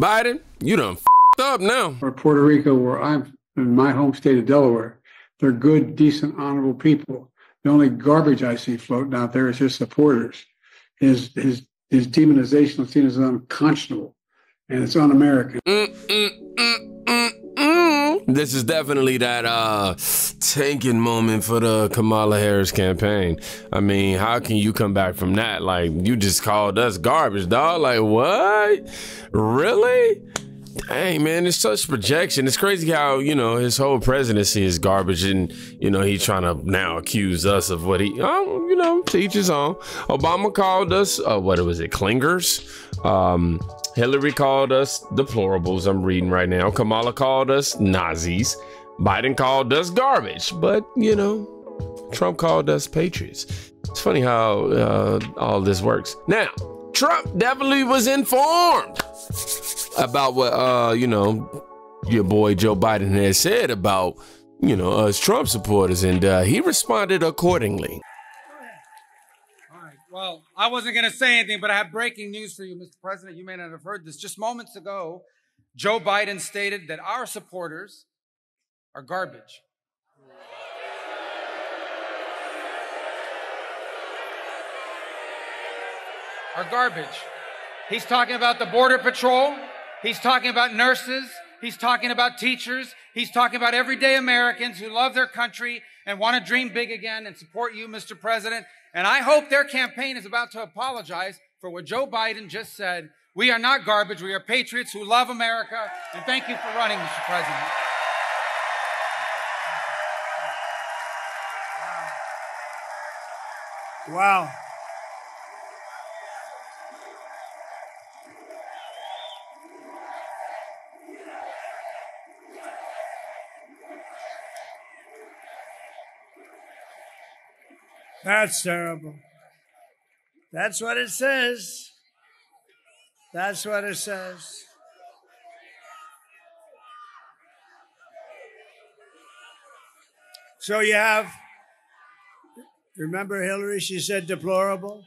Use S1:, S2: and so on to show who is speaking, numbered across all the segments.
S1: Biden, you done f***ed up now.
S2: Or Puerto Rico, where I'm in my home state of Delaware, they're good, decent, honorable people. The only garbage I see floating out there is his supporters. His demonization of seen as unconscionable, and it's un-American.
S1: This is definitely that tanking moment for the Kamala Harris campaign. I mean, how can you come back from that? Like, you just called us garbage, dog. Like, what? Really? Dang, man, it's such projection. It's crazy how, you know, his whole presidency is garbage, and, you know, he's trying to now accuse us of what he, you know, to each his own. Obama called us, what was it, clingers? Hillary called us deplorables, I'm reading right now. Kamala called us Nazis. Biden called us garbage. But, you know, Trump called us patriots. It's funny how all this works. Now, Trump definitely was informed about what, you know, your boy Joe Biden had said about, you know, us Trump supporters, and he responded accordingly.
S3: Well, I wasn't going to say anything, but I have breaking news for you, Mr. President. You may not have heard this. Just moments ago, Joe Biden stated that our supporters are garbage. Are garbage. He's talking about the Border Patrol. He's talking about nurses. He's talking about teachers. He's talking about everyday Americans who love their country and want to dream big again and support you, Mr. President. And I hope their campaign is about to apologize for what Joe Biden just said. We are not garbage. We are patriots who love America. And thank you for running, Mr. President.
S4: Wow. That's terrible. That's what it says. That's what it says. So you have, remember Hillary, she said deplorable,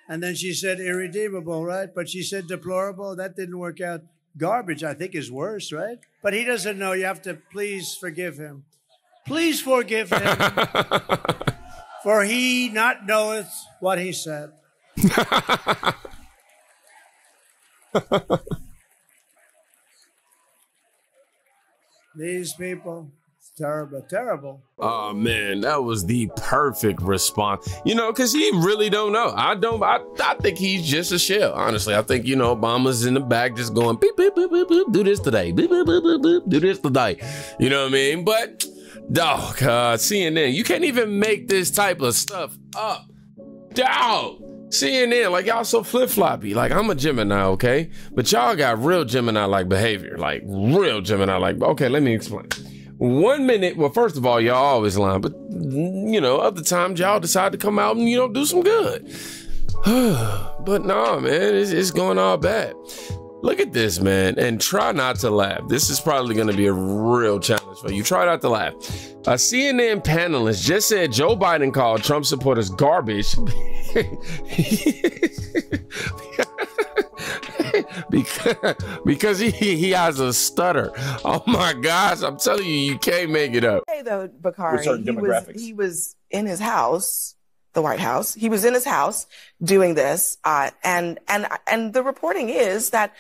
S4: and then she said irredeemable, right? But she said deplorable, that didn't work out. Garbage, I think, is worse, right? But he doesn't know, you have to please forgive him. Please forgive him. For he not knoweth what he said. These people, terrible, terrible.
S1: Oh man, that was the perfect response. You know, because he really don't know. I think he's just a shell. Honestly, I think, you know, Obama's in the back just going beep, beep, beep, beep, beep, do this today, beep, beep, beep, beep, beep, do this today. You know what I mean? But dog, CNN, you can't even make this type of stuff up. Dog, CNN, like y'all so flip-floppy. Like, I'm a Gemini, okay? But y'all got real Gemini-like behavior. Like, real Gemini-like. Okay, let me explain. 1 minute, well, first of all, y'all always lying. But, you know, other times y'all decide to come out and, you know, do some good. But nah, man, it's going all bad. Look at this, man, and try not to laugh. This is probably going to be a real challenge for you. Try not to laugh. A CNN panelist just said Joe Biden called Trump supporters garbage because he has a stutter. Oh my gosh, I'm telling you, you can't make it up.
S5: Hey, though, Bakari, he was in his house, the White House. He was in his house doing this, and the reporting is that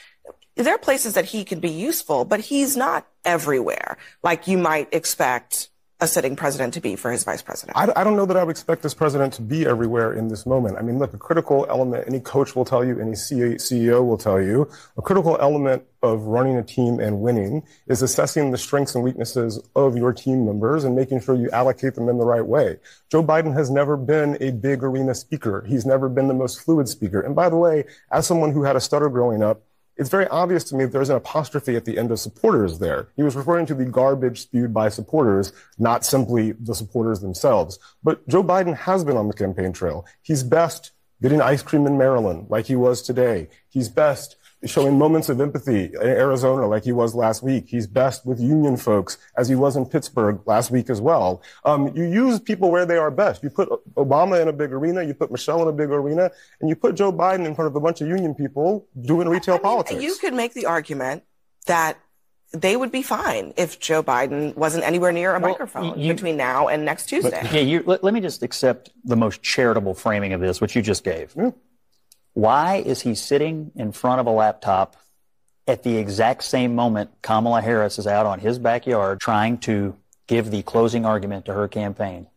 S5: there are places that he can be useful, but he's not everywhere like you might expect a sitting president to be for his vice president.
S6: I don't know that I would expect this president to be everywhere in this moment. I mean, look, a critical element, any coach will tell you, any CEO will tell you, a critical element of running a team and winning is assessing the strengths and weaknesses of your team members and making sure you allocate them in the right way. Joe Biden has never been a big arena speaker. He's never been the most fluid speaker. And by the way, as someone who had a stutter growing up, it's very obvious to me that there's an apostrophe at the end of supporters there. He was referring to the garbage spewed by supporters, not simply the supporters themselves. But Joe Biden has been on the campaign trail. He's best getting ice cream in Maryland like he was today. He's best showing moments of empathy in Arizona like he was last week. He's best with union folks, as he was in Pittsburgh last week as well. You use people where they are best. You put Obama in a big arena, you put Michelle in a big arena, and you put Joe Biden in front of a bunch of union people doing retail politics.
S5: You could make the argument that they would be fine if Joe Biden wasn't anywhere near a microphone between now and next Tuesday.
S7: Let me just accept the most charitable framing of this, which you just gave.
S6: Yeah.
S7: Why is he sitting in front of a laptop at the exact same moment Kamala Harris is out on his backyard trying to give the closing argument to her campaign?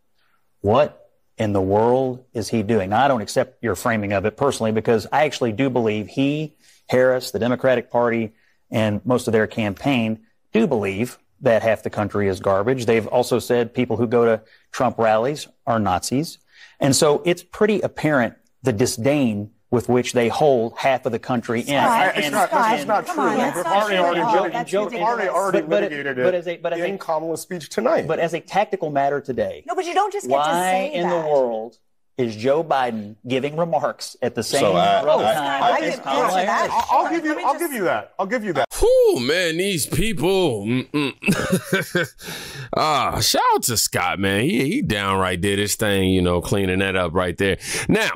S7: What in the world is he doing? Now, I don't accept your framing of it personally because I actually do believe he, Harris, the Democratic Party, and most of their campaign do believe that half the country is garbage. They've also said people who go to Trump rallies are Nazis. And so it's pretty apparent the disdain with which they hold half of the country in.
S6: That's not true. Party already litigated it in Kamala's speech tonight.
S7: But as a tactical matter today,
S8: no, but you don't just get to say
S7: why in the world is Joe Biden giving remarks at the same time?
S6: I'll give you that.
S1: Whew, man, these people. Shout out to Scott, man. He downright did his thing, cleaning that up right there. Now,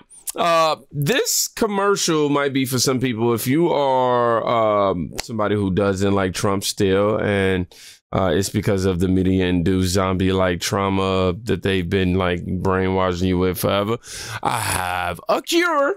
S1: this commercial might be for some people if you are somebody who doesn't like Trump still, and it's because of the media-induced zombie-like trauma that they've been brainwashing you with forever. I have a cure.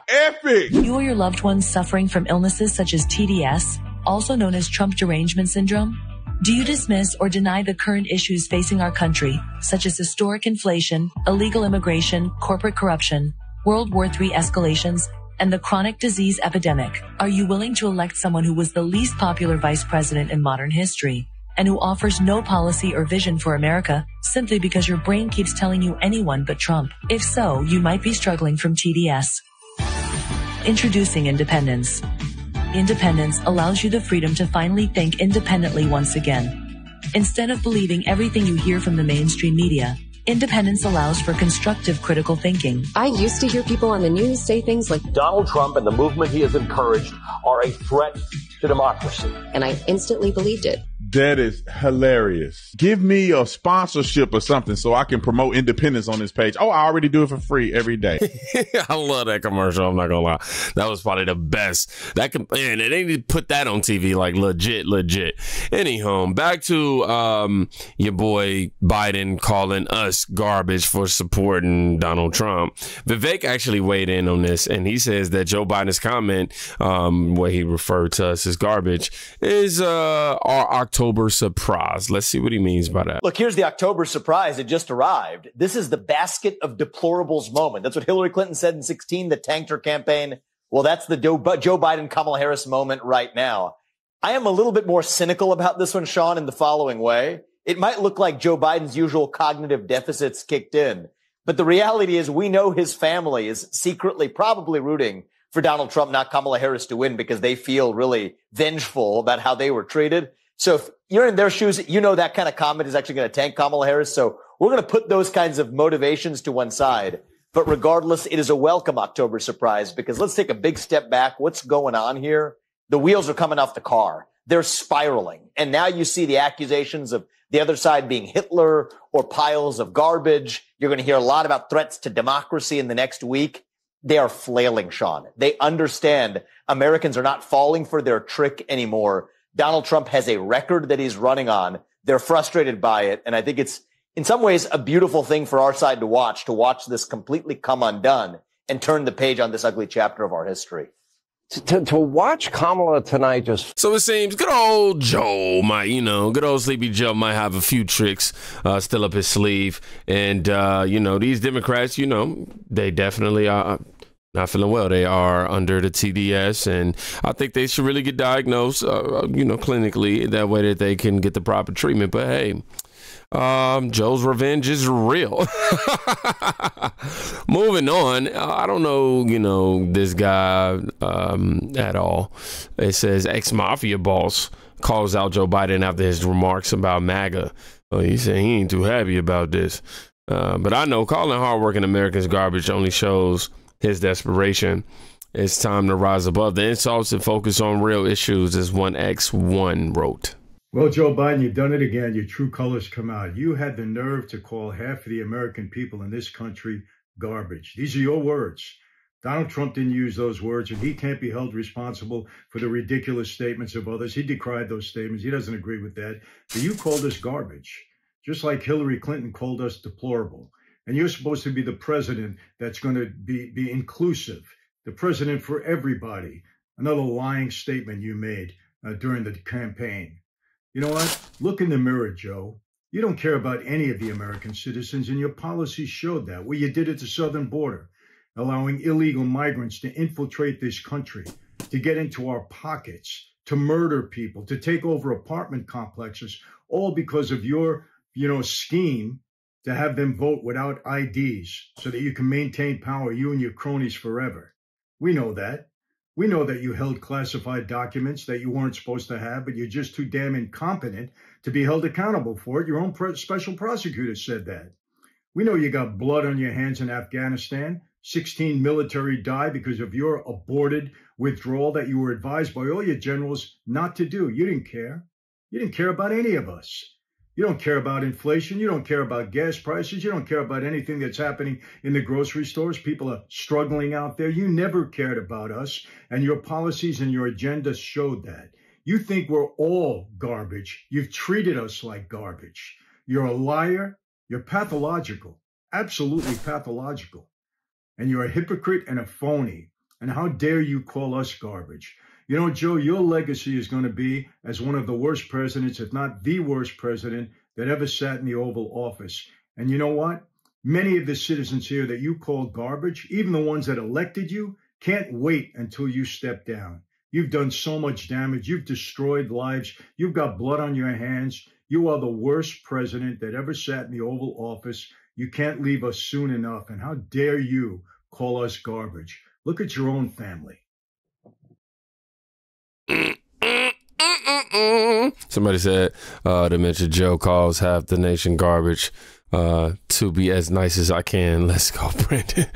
S9: Epic.
S10: You or your loved ones suffering from illnesses such as TDS, also known as Trump derangement syndrome? Do you dismiss or deny the current issues facing our country, such as historic inflation, illegal immigration, corporate corruption, World War III escalations, and the chronic disease epidemic? Are you willing to elect someone who was the least popular vice president in modern history and who offers no policy or vision for America simply because your brain keeps telling you anyone but Trump? If so, you might be struggling from TDS. Introducing Independence. Independence allows you the freedom to finally think independently once again. Instead of believing everything you hear from the mainstream media, Independence allows for constructive critical thinking.
S11: I used to hear people on the news say things like
S12: Donald Trump and the movement he has encouraged are a threat to democracy.
S11: And I instantly believed it.
S9: That is hilarious. Give me a sponsorship or something so I can promote independence on this page. Oh, I already do it for free every day.
S1: I love that commercial. I'm not gonna lie. That was probably the best. And they need to put that on TV, legit. Anyhow, back to your boy Biden calling us garbage for supporting Donald Trump. Vivek actually weighed in on this, and he says that Joe Biden's comment, where he referred to us as garbage, is our October surprise. Let's see what he means by that.
S12: Look, here's the October surprise. It just arrived. This is the basket of deplorables moment. That's what Hillary Clinton said in 2016, that tanked her campaign. Well, that's the Joe Biden, Kamala Harris moment right now. I am a little bit more cynical about this one, Sean, in the following way. It might look like Joe Biden's usual cognitive deficits kicked in, but the reality is we know his family is secretly probably rooting for Donald Trump, not Kamala Harris, to win because they feel really vengeful about how they were treated. So if you're in their shoes, you know that kind of comment is actually going to tank Kamala Harris. So we're going to put those kinds of motivations to one side. But regardless, it is a welcome October surprise because let's take a big step back. What's going on here? The wheels are coming off the car. They're spiraling. And now you see the accusations of the other side being Hitler or piles of garbage. You're going to hear a lot about threats to democracy in the next week. They are flailing, Sean. They understand Americans are not falling for their trick anymore. Donald Trump has a record that he's running on. They're frustrated by it. And I think it's in some ways a beautiful thing for our side to watch this completely come undone and turn the page on this ugly chapter of our history.
S13: To watch Kamala tonight just...
S1: So it seems good old Joe might, good old Sleepy Joe might have a few tricks still up his sleeve. And, these Democrats, they definitely are not feeling well. They are under the TDS, and I think they should really get diagnosed, clinically. That way that they can get the proper treatment. But hey, Joe's revenge is real. Moving on. I don't know, this guy at all. It says ex-mafia boss calls out Joe Biden after his remarks about MAGA. He said he ain't too happy about this. But I know calling hardworking Americans garbage only shows his desperation. It's time to rise above the insults and focus on real issues, as 1X1 wrote.
S8: Well, Joe Biden, you've done it again. Your true colors come out. You had the nerve to call half of the American people in this country garbage. These are your words. Donald Trump didn't use those words, and he can't be held responsible for the ridiculous statements of others. He decried those statements. He doesn't agree with that. But you called us garbage, just like Hillary Clinton called us deplorable. And you're supposed to be the president that's going to be inclusive, the president for everybody. Another lying statement you made during the campaign. You know what? Look in the mirror, Joe. You don't care about any of the American citizens, and your policies showed that. What you did at the southern border, allowing illegal migrants to infiltrate this country, to get into our pockets, to murder people, to take over apartment complexes, all because of your, scheme to have them vote without IDs so that you can maintain power, you and your cronies forever. We know that. We know that you held classified documents that you weren't supposed to have, but you're just too damn incompetent to be held accountable for it. Your own special prosecutor said that. We know you got blood on your hands in Afghanistan. 16 military died because of your aborted withdrawal that you were advised by all your generals not to do. You didn't care. You didn't care about any of us. You don't care about inflation. You don't care about gas prices. You don't care about anything that's happening in the grocery stores. People are struggling out there. You never cared about us, and your policies and your agenda showed that. You think we're all garbage. You've treated us like garbage. You're a liar. You're pathological, absolutely pathological. And you're a hypocrite and a phony. And how dare you call us garbage? You know, Joe, your legacy is going to be as one of the worst presidents, if not the worst president that ever sat in the Oval Office. And you know what? Many of the citizens here that you call garbage, even the ones that elected you, can't wait until you step down. You've done so much damage. You've destroyed lives. You've got blood on your hands. You are the worst president that ever sat in the Oval Office. You can't leave us soon enough. And how dare you call us garbage? Look at your own family.
S1: Somebody said to mention Joe calls half the nation garbage. To be as nice as I can. Let's go, Brandon.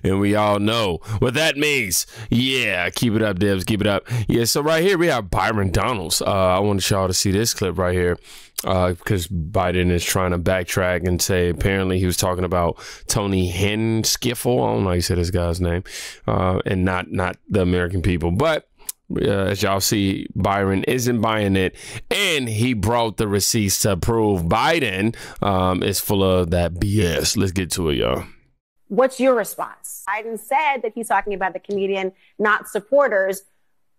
S1: And we all know what that means. Yeah, keep it up, Debs. Keep it up. Yeah, so right here we have Byron Donalds. I wanted y'all to see this clip right here because Biden is trying to backtrack and say apparently he was talking about Tony Hinskiffle. I don't know how you say this guy's name, and not the American people. But as y'all see, Byron isn't buying it, and he brought the receipts to prove Biden is full of that BS. Let's get to it, y'all.
S14: What's your response? Biden said that he's talking about the comedian, not supporters.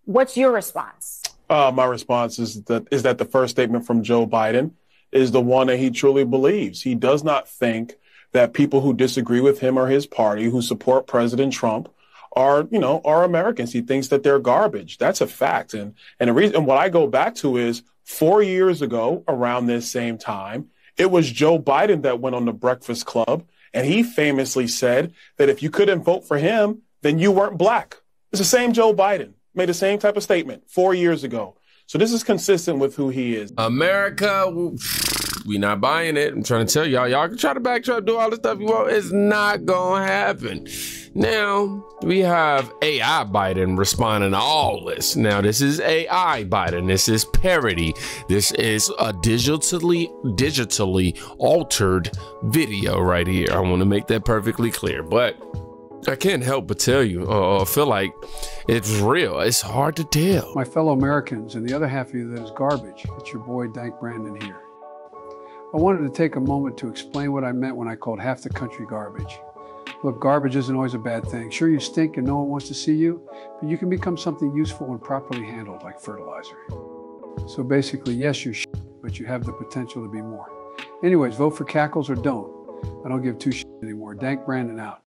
S14: What's your response?
S6: My response is that the first statement from Joe Biden is the one that he truly believes. He does not think that people who disagree with him or his party, who support President Trump, are Americans. He thinks that they're garbage. That's a fact. And the reason what I go back to is 4 years ago, around this same time, it was Joe Biden that went on the Breakfast Club. And he famously said that if you couldn't vote for him, then you weren't black. It's the same Joe Biden made the same type of statement 4 years ago. So this is consistent with who he is.
S1: America, we not buying it. I'm trying to tell y'all, y'all can try to backtrack, do all the stuff you want. It's not going to happen. Now, we have AI Biden responding to all this. Now, this is AI Biden. This is parody. This is a digitally altered video right here. I want to make that perfectly clear. But I can't help but tell you, I feel like it's real. It's hard to tell.
S2: My fellow Americans and the other half of you that is garbage, it's your boy, Dank Brandon here. I wanted to take a moment to explain what I meant when I called half the country garbage. Look, garbage isn't always a bad thing. Sure, you stink and no one wants to see you, but you can become something useful when properly handled, like fertilizer. So basically, yes, you're shit, but you have the potential to be more. Anyways, vote for Cackles or don't. I don't give two shits anymore. Dank Brandon out.